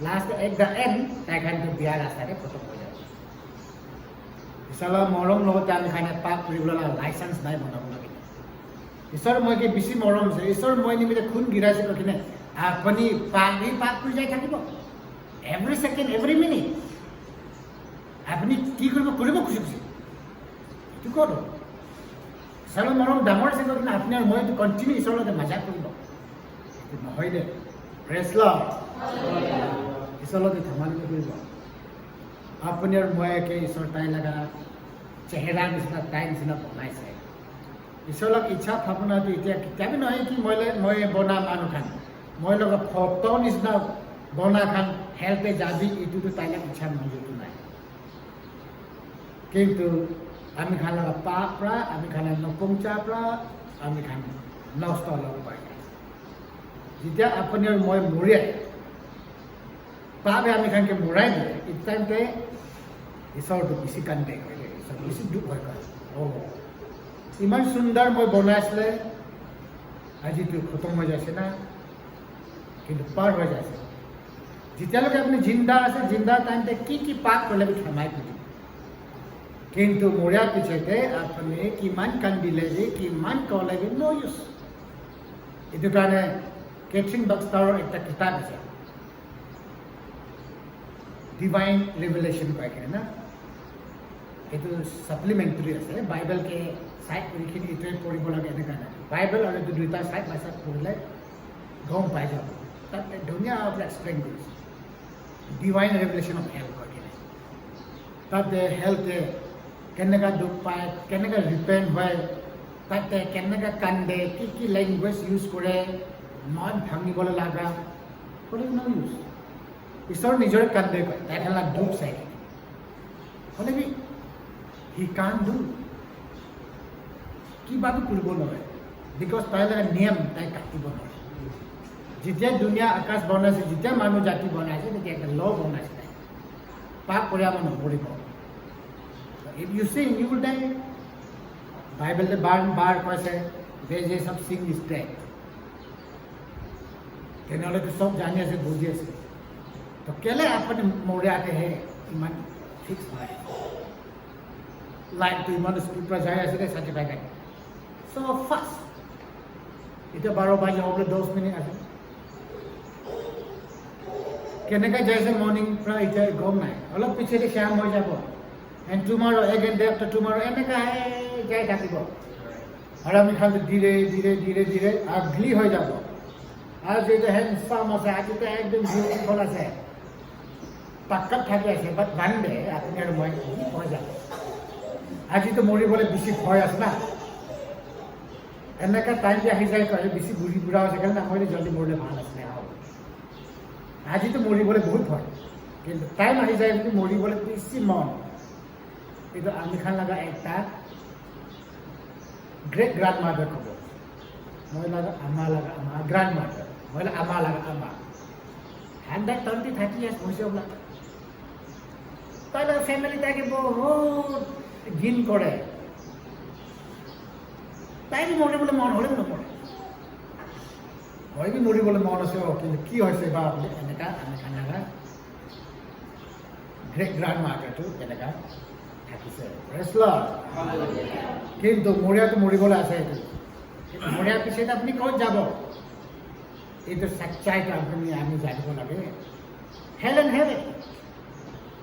লাষ্ট এট দ্য এণ্ড তাইখানটো বিয়াৰ ৰাস্তাতে খতম হৈ যাব ঈশ্বৰৰ মৰম লগতে আমি খানে পাক কৰিবলৈ লাইচেঞ্চ নাই বনাব লাগে ঈশ্বৰ মই কি বেছি মৰম আছে ঈশ্বৰ মই নিমিত্তে খুন গিৰাইছিলোঁ কিনে আপুনি পাক কৰি যাই থাকিব every second, every minute. আপনি কি কৰিব খুশি খুশি এইটো কৰো ঈশ্বৰ মৰম ডাঙৰ আছে কিন্তু আপুনি আৰু মই কণ্টিনিউ ঈশ্বৰৰ লগত মজা কৰিব এইটো নহয় দে প্ৰেজ লৰ্ড ঈশ্বৰৰ লগত ধেমালি কৰিব আপুনি আৰু মই একে ঈশ্বৰ তাই লগা চেহেৰা নিচিনা তাই নিচিনা বনাইছে ঈশ্বৰৰ ইচ্ছা ভাৱনাটো এতিয়া কেতিয়াবা নহয় কি মই বনা মানুহ খান মই লগত ফটো নিচিনা বনা খান হেল্পে যাবি এইটোতো তাইলে ইচ্ছা মঞ্জুৰটো নাই কিন্তু আমি খান পাপ পৰা আমি খান নপুংচাৰ পৰা আমি খান নষ্ট ল'ব পাৰি যেতিয়া আপুনি আৰু মই মৰিয়াই পাপে আমি খানকে মৰাই দিয়ে এই টাইমতে ঈশ্বৰটো বেছি কান্দে কৰিলে ঈশ্বৰ বেছি দুখ হৈ কয় ইমান সুন্দৰ মই বনাইছিলে আজিতো খতম হৈ যাইছে না কিন্তু পাৰ হৈ যাইছে যেতিয়ালৈকে আপুনি জিন্দা আছে জিন্দা টাইমতে কি পাপ কৰিলে ক্ষমাই কৰি কিন্তু মৰাৰ পিছতে আপুনি কিমান কান্দিলে যে কিমান ক'লে যে ন' ইউজ এইটো কাৰণে কেথৰিন বাক্সটাৰৰ এটা কিতাপ আছে ডিভাইন ৰেভেলেশ্যন পাই কিনে না এইটো ছাপ্লিমেণ্টাৰী আছে বাইবেলকে চাইড কৰিখিনি এইটোৱে পঢ়িব লাগে এনেকুৱা নাই বাইবেল আৰু এইটো দুয়োটা চাইড বাই চাইড পঢ়িলে গম পাই যাব তাত ধুনীয়া এক্সপ্লেইন কৰিছে ডিভাইন ৰেভেলেশ্যন অফ হেল্থ কয় কিনে তাতে হেল্থে কেনেকুৱা দুখ পায় কেনেকুৱা ৰিপেণ্ট হয় তাতে কেনেকুৱা কান্দে কি লেংগুৱেজ ইউজ কৰে মন ভাঙিবলৈ লগা হ'লে ন ইউজ ঈশ্বৰ নিজৰে কান্দে কয় তাই খেলা দুখ চাই হ'লে কি হি কান ডু কিবাটো কৰিব নোৱাৰে বিকজ তাই লগা নিয়ম তাই কাটিব নোৱাৰে যেতিয়া দুনিয়া আকাশ বনাইছে যেতিয়া মানুহ জাতি বনাইছে তেতিয়া একটা ল বনাইছে তাই পাপ কৰি আমাৰ নপৰিব if you sin you will die বাইবেলতে বাৰ কৈছে যে সব sin is death তেনেহ'লেতো চব জানি আছে বুজি আছে তো কেলে আপুনি মৰিয়াতে হে ইমান ফিক্স হয় লাইনটো ইমান স্পীড পৰা যাই আছে দে 35 গাড়ী so fast এতিয়া 12 বাজি হ'বলৈ 10 মিনিট আছে কেনেকৈ যাইছে মৰ্ণিং পৰা এতিয়া গম নাই অলপ পিছতে শ্যাম হৈ যাব and tomorrow again day after tomorrow এনেকা যাই থাকিব আৰু আমি খালি ধীৰে ধীৰে ধীৰে ধীৰে আগলি হৈ যাব আৰু যেটা হ্যান্ডসাম আছে আজিতো একদম বিউটিফুল আছে পাক্কাত থাকি আছে বাট ওৱান ডে আপুনি আৰু মই হৈ যাব আজিতো মৰিবলৈ বেছি ভয় আছে না এনেকা টাইম যে আহি যায় কয় বেছি বুঢ়ী বুঢ়া হৈছে কাৰণে নমৰিলে জলদি মৰিলে ভাল আছিলে আজিতো মৰিবলৈ বহুত ভয় কিন্তু টাইম আহি যায় যদি মৰিবলৈ বেছি মন itu Amir Khan laga ekta great grandmother ko moi laga ama grandmother moi laga ama 120 30 years hoise obla তাইলা family তাকে বহুত দিন করে তাই মরিবলে মন হলে না মরে হয়তো মরিবলে মন আছে কিন্তু কি হয়েছে বা এনেকা আমি খান লাগা গ্রেট গ্রান্ডমাদার তো এনেকা কিন্তু মরিয়াতো মরিবলৈ আছে মৰিয়াৰ পিছত আপুনি ক'ত যাব এইটো সচ্চাইটো আপুনি আমি জানিব লাগে হেল এণ্ড হেভেন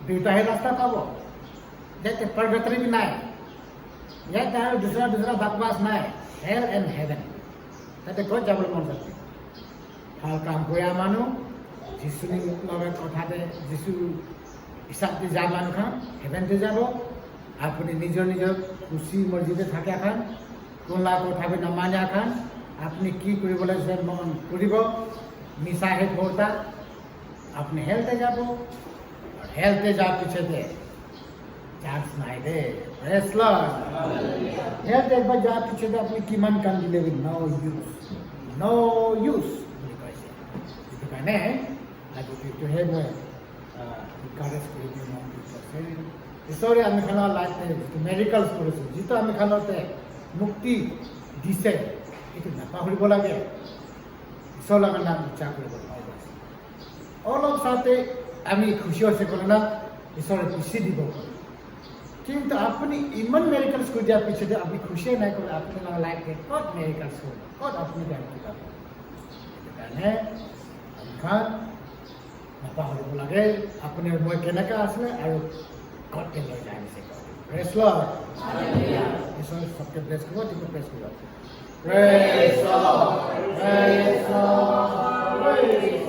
দুটাহে ৰাস্তা পাব যাতে পৰ্গতৰি নাই ইয়াত আৰু দুসৰা বাকবাস নাই হেল এণ্ড হেভেন তাতে ক'ত যাবলৈ মন যাব ভাল কাম কৰা মানুহ যিশুৰ লগত কথাতে যিশু হিচাপে যায় মানুহখন হেভেনতে যাব আপনি নিজৰ খুশি মৰ্জিতে থাকে খান কোনলা কথাবে নামানে খান আপনি কি কৰিবলৈ মন কৰিব মিছাহে ভোটা আপনি হেলথে যাব হেলথে যাওয়ার পিছনে চান্স নাই দে প্রেস লর্ড হেলথ একবার যাওয়ার পিছনে আপনি কিমান কাম দিলে নো ইউজ বুলি কৈছে সেইটো কাৰণে আজি এইটোহে মই encourage কৰি দিওঁ মন দিছে ঈশ্বৰে আমি খানৰ লাইফে মেডিকেলছ কৰিছোঁ যিটো আমি খানতে মুক্তি দিছে এইটো নাপাহৰিব লাগে ঈশ্বৰৰ লগত নাম ইচ্ছা কৰিব লাগে অলপ চাওঁতে আমি খুশি হৈছে ক'লে না ঈশ্বৰে খুশি দিব কিন্তু আপুনি ইমান মেডিকেলছ কৰি দিয়াৰ পিছতে আপুনি খুচিয়ে নাই ক'লে আপোনাৰ লাইফে ক'ত মেডিকেলছ কৰিব ক'ত আপুনি গাড়ী পাব সেইটো কাৰণে আমি খান নাপাহৰিব লাগে আপুনি মই কেনেকৈ আছিলে আৰু God can learn that music. Praise Lord. Hallelujah. This one is something blessed. Come on, you can praise God. Praise Lord. Praise Lord. Praise